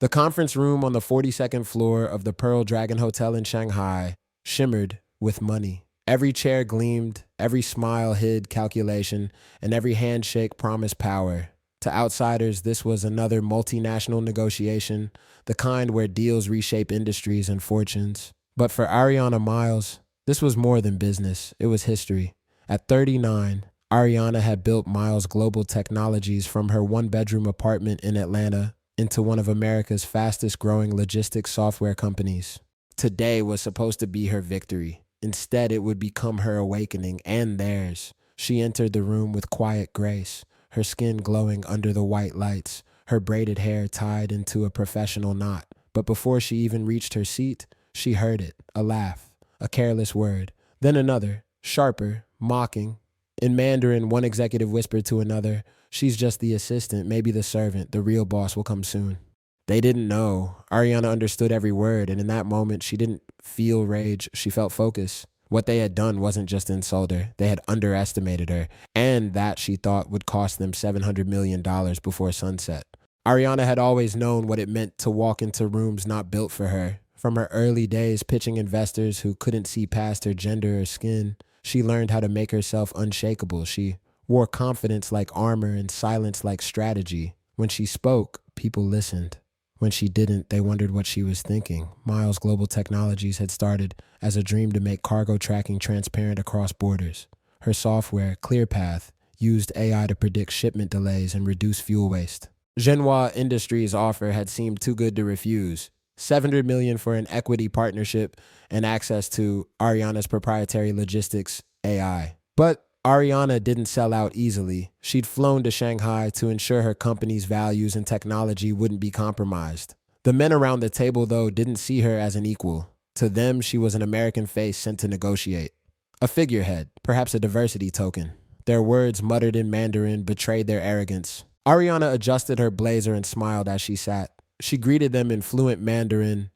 The conference room on the 42nd floor of the Pearl Dragon Hotel in Shanghai shimmered with money. Every chair gleamed, every smile hid calculation, and every handshake promised power. To outsiders, this was another multinational negotiation, the kind where deals reshape industries and fortunes. But for Ariana Miles, this was more than business, it was history. At 39, Ariana had built Miles Global Technologies from her one-bedroom apartment in Atlanta into one of America's fastest-growing logistics software companies. Today was supposed to be her victory. Instead, it would become her awakening and theirs. She entered the room with quiet grace, her skin glowing under the white lights, her braided hair tied into a professional knot. But before she even reached her seat, she heard it, a laugh, a careless word, then another, sharper, mocking. In Mandarin, one executive whispered to another, "She's just the assistant, maybe the servant. The real boss will come soon." They didn't know. Ariana understood every word, and in that moment, she didn't feel rage. She felt focus. What they had done wasn't just insult her. They had underestimated her, and that she thought would cost them $700 million before sunset. Ariana had always known what it meant to walk into rooms not built for her. From her early days pitching investors who couldn't see past her gender or skin, she learned how to make herself unshakable. She wore confidence like armor and silence like strategy. When she spoke, people listened. When she didn't, they wondered what she was thinking. Miles Global Technologies had started as a dream to make cargo tracking transparent across borders. Her software, ClearPath, used AI to predict shipment delays and reduce fuel waste. Genoa Industries' offer had seemed too good to refuse. $700 million for an equity partnership and access to Ariana's proprietary logistics AI. But Ariana didn't sell out easily. She'd flown to Shanghai to ensure her company's values and technology wouldn't be compromised. The men around the table, though, didn't see her as an equal. To them, she was an American face sent to negotiate. A figurehead, perhaps a diversity token. Their words, muttered in Mandarin, betrayed their arrogance. Ariana adjusted her blazer and smiled as she sat. She greeted them in fluent Mandarin.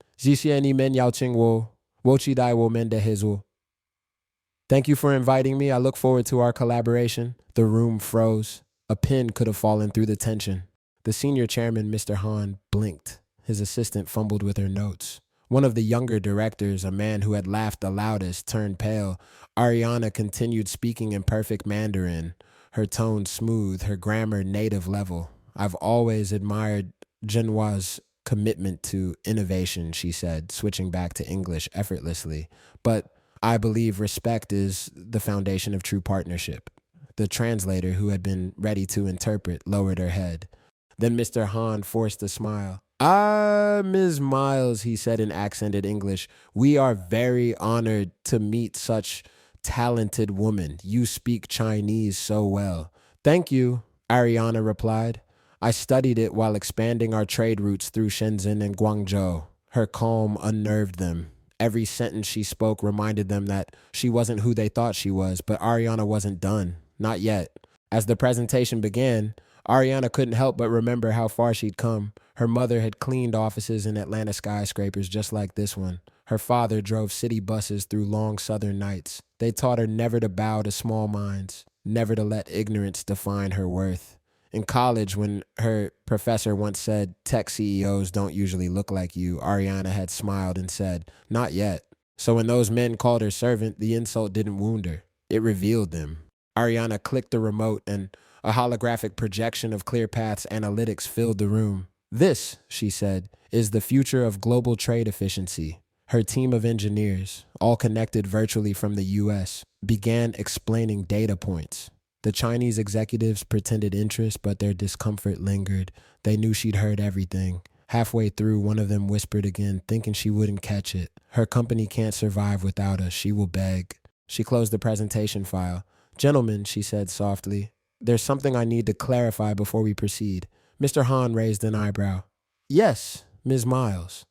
Thank you for inviting me. I look forward to our collaboration. The room froze. A pin could have fallen through the tension. The senior chairman, Mr. Han, blinked. His assistant fumbled with her notes. One of the younger directors, a man who had laughed the loudest, turned pale. Ariana continued speaking in perfect Mandarin, her tone smooth, her grammar native level. "I've always admired Genoa's commitment to innovation," she said, switching back to English effortlessly. "But I believe respect is the foundation of true partnership." The translator, who had been ready to interpret, lowered her head. Then Mr. Han forced a smile. "Ah, Ms. Miles," he said in accented English, "we are very honored to meet such talented woman. You speak Chinese so well." "Thank you," Ariana replied. "I studied it while expanding our trade routes through Shenzhen and Guangzhou." Her calm unnerved them. Every sentence she spoke reminded them that she wasn't who they thought she was, but Ariana wasn't done. Not yet. As the presentation began, Ariana couldn't help but remember how far she'd come. Her mother had cleaned offices in Atlanta skyscrapers just like this one. Her father drove city buses through long southern nights. They taught her never to bow to small minds, never to let ignorance define her worth. In college, when her professor once said, "Tech CEOs don't usually look like you," Ariana had smiled and said, "Not yet." So when those men called her servant, the insult didn't wound her. It revealed them. Ariana clicked the remote and a holographic projection of ClearPath's analytics filled the room. "This," she said, "is the future of global trade efficiency." Her team of engineers, all connected virtually from the US, began explaining data points. The Chinese executives pretended interest, but their discomfort lingered. They knew she'd heard everything. Halfway through, one of them whispered again, thinking she wouldn't catch it. "Her company can't survive without us. She will beg." She closed the presentation file. "Gentlemen," she said softly, "there's something I need to clarify before we proceed." Mr. Han raised an eyebrow. "Yes, Ms. Miles.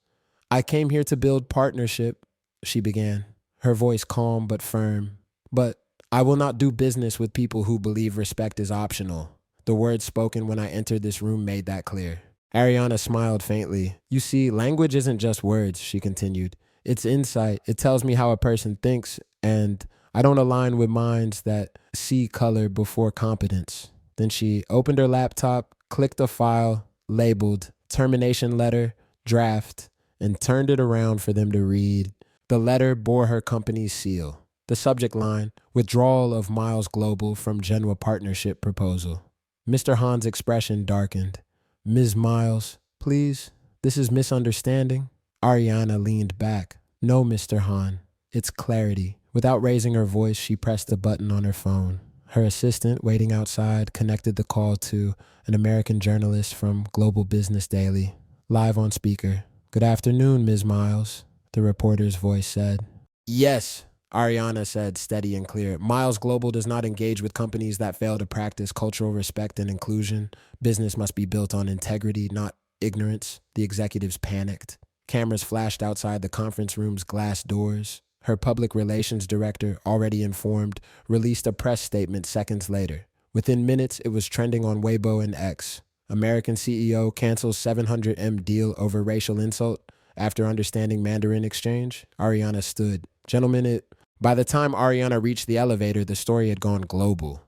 I came here to build partnership," she began, her voice calm but firm. "But I will not do business with people who believe respect is optional." The words spoken when I entered this room made that clear. Ariana smiled faintly. "You see, language isn't just words," she continued. "It's insight. It tells me how a person thinks, and I don't align with minds that see color before competence." Then she opened her laptop, clicked a file labeled "Termination Letter draft, and turned it around for them to read. The letter bore her company's seal. The subject line, withdrawal of Miles Global from Genwa Partnership Proposal. Mr. Hahn's expression darkened. Ms. Miles, please, this is misunderstanding. Ariana leaned back. No, Mr. Hahn, it's clarity. Without raising her voice, she pressed a button on her phone. Her assistant, waiting outside, connected the call to an American journalist from Global Business Daily. Live on speaker. Good afternoon, Ms. Miles, the reporter's voice said. Yes, Ariana said, steady and clear. Miles Global does not engage with companies that fail to practice cultural respect and inclusion. Business must be built on integrity, not ignorance. The executives panicked. Cameras flashed outside the conference room's glass doors. Her public relations director, already informed, released a press statement seconds later. Within minutes, it was trending on Weibo and X. American CEO cancels 700M deal over racial insult. After understanding Mandarin exchange, Ariana stood. Gentlemen, By the time Ariana reached the elevator, the story had gone global.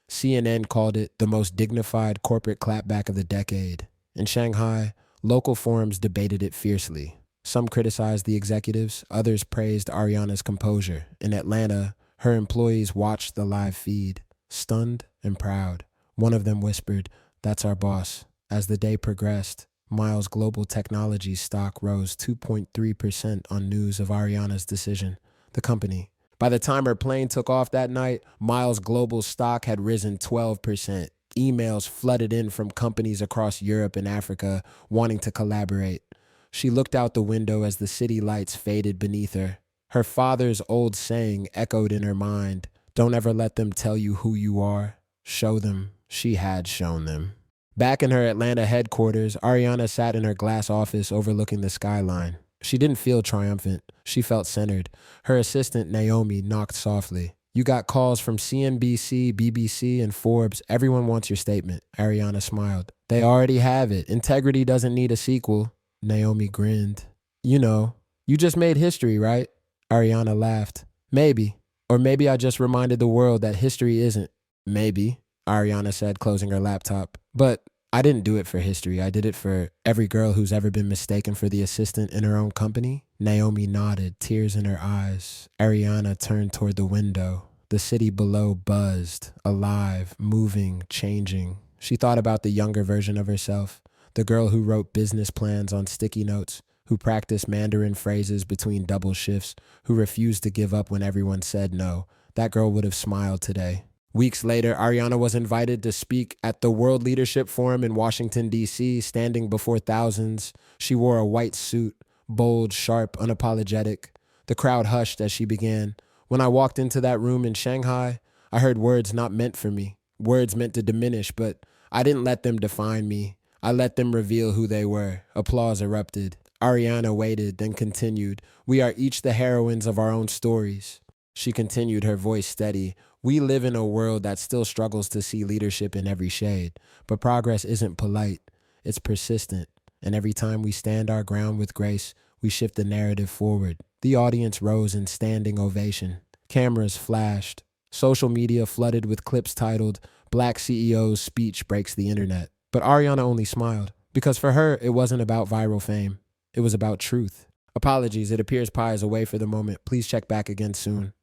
CNN called it the most dignified corporate clapback of the decade. In Shanghai, local forums debated it fiercely. Some criticized the executives, others praised Ariana's composure. In Atlanta, her employees watched the live feed, stunned and proud. One of them whispered, "That's our boss." As the day progressed, Miles Global Technologies stock rose 2.3% on news of Ariana's decision. The company. By the time her plane took off that night, Miles Global stock had risen 12%. Emails flooded in from companies across Europe and Africa wanting to collaborate. She looked out the window as the city lights faded beneath her. Her father's old saying echoed in her mind, "Don't ever let them tell you who you are. Show them." She had shown them. Back in her Atlanta headquarters, Ariana sat in her glass office overlooking the skyline. She didn't feel triumphant. She felt centered. Her assistant, Naomi, knocked softly. "You got calls from CNBC, BBC, and Forbes. Everyone wants your statement." Ariana smiled. "They already have it. Integrity doesn't need a sequel." Naomi grinned. "You know, you just made history, right?" Ariana laughed. "Maybe. Or maybe I just reminded the world that history isn't." "Maybe," Ariana said, closing her laptop. "But I didn't do it for history. I did it for every girl who's ever been mistaken for the assistant in her own company." Naomi nodded, tears in her eyes. Ariana turned toward the window. The city below buzzed, alive, moving, changing. She thought about the younger version of herself, the girl who wrote business plans on sticky notes, who practiced Mandarin phrases between double shifts, who refused to give up when everyone said no. That girl would have smiled today. Weeks later, Ariana was invited to speak at the World Leadership Forum in Washington, D.C., standing before thousands. She wore a white suit, bold, sharp, unapologetic. The crowd hushed as she began. "When I walked into that room in Shanghai, I heard words not meant for me, words meant to diminish, but I didn't let them define me. I let them reveal who they were." Applause erupted. Ariana waited, then continued. "We are each the heroines of our own stories." She continued, her voice steady. "We live in a world that still struggles to see leadership in every shade, but progress isn't polite, it's persistent. And every time we stand our ground with grace, we shift the narrative forward." The audience rose in standing ovation. Cameras flashed. Social media flooded with clips titled, "Black CEO's Speech Breaks the Internet." But Ariana only smiled, because for her, it wasn't about viral fame. It was about truth. "Apologies, it appears Pi is away for the moment. Please check back again soon."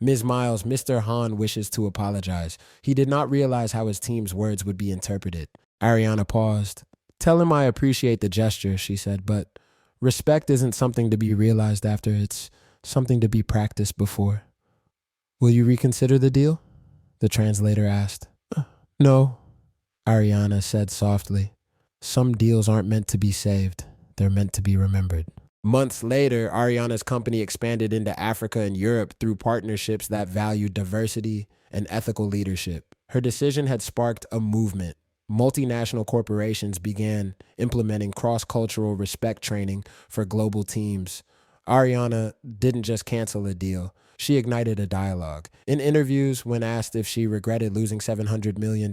"Ms. Miles, Mr. Hahn wishes to apologize. He did not realize how his team's words would be interpreted." Ariana paused. "Tell him I appreciate the gesture," she said, "but respect isn't something to be realized after. It's something to be practiced before." "Will you reconsider the deal?" the translator asked. "No," Ariana said softly. "Some deals aren't meant to be saved. They're meant to be remembered." Months later, Ariana's company expanded into Africa and Europe through partnerships that valued diversity and ethical leadership. Her decision had sparked a movement. Multinational corporations began implementing cross-cultural respect training for global teams. Ariana didn't just cancel a deal. She ignited a dialogue. In interviews, when asked if she regretted losing $700 million,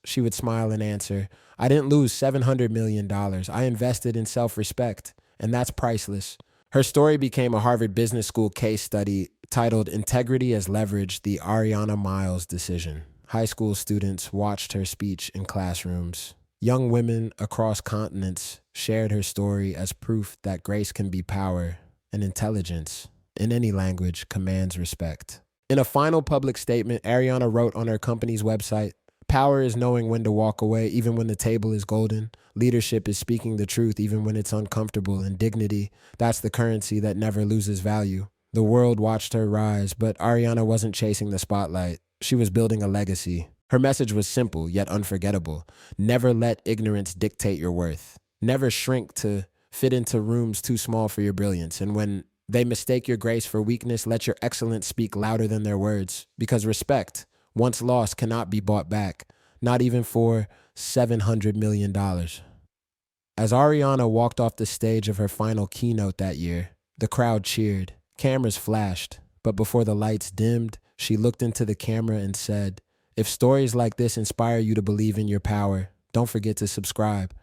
she would smile and answer, "I didn't lose $700 million. I invested in self-respect. And that's priceless." Her story became a Harvard Business School case study titled "Integrity as Leverage: The Ariana Miles Decision." High school students watched her speech in classrooms. Young women across continents shared her story as proof that grace can be power and intelligence in any language commands respect. In a final public statement, Ariana wrote on her company's website, "Power is knowing when to walk away even when the table is golden. Leadership is speaking the truth even when it's uncomfortable. And dignity, that's the currency that never loses value." The world watched her rise, but Ariana wasn't chasing the spotlight. She was building a legacy. Her message was simple yet unforgettable. Never let ignorance dictate your worth. Never shrink to fit into rooms too small for your brilliance. And when they mistake your grace for weakness, let your excellence speak louder than their words. Because respect, once lost, cannot be bought back, not even for $700 million. As Ariana walked off the stage of her final keynote that year, the crowd cheered. Cameras flashed, but before the lights dimmed, she looked into the camera and said, "If stories like this inspire you to believe in your power, don't forget to subscribe.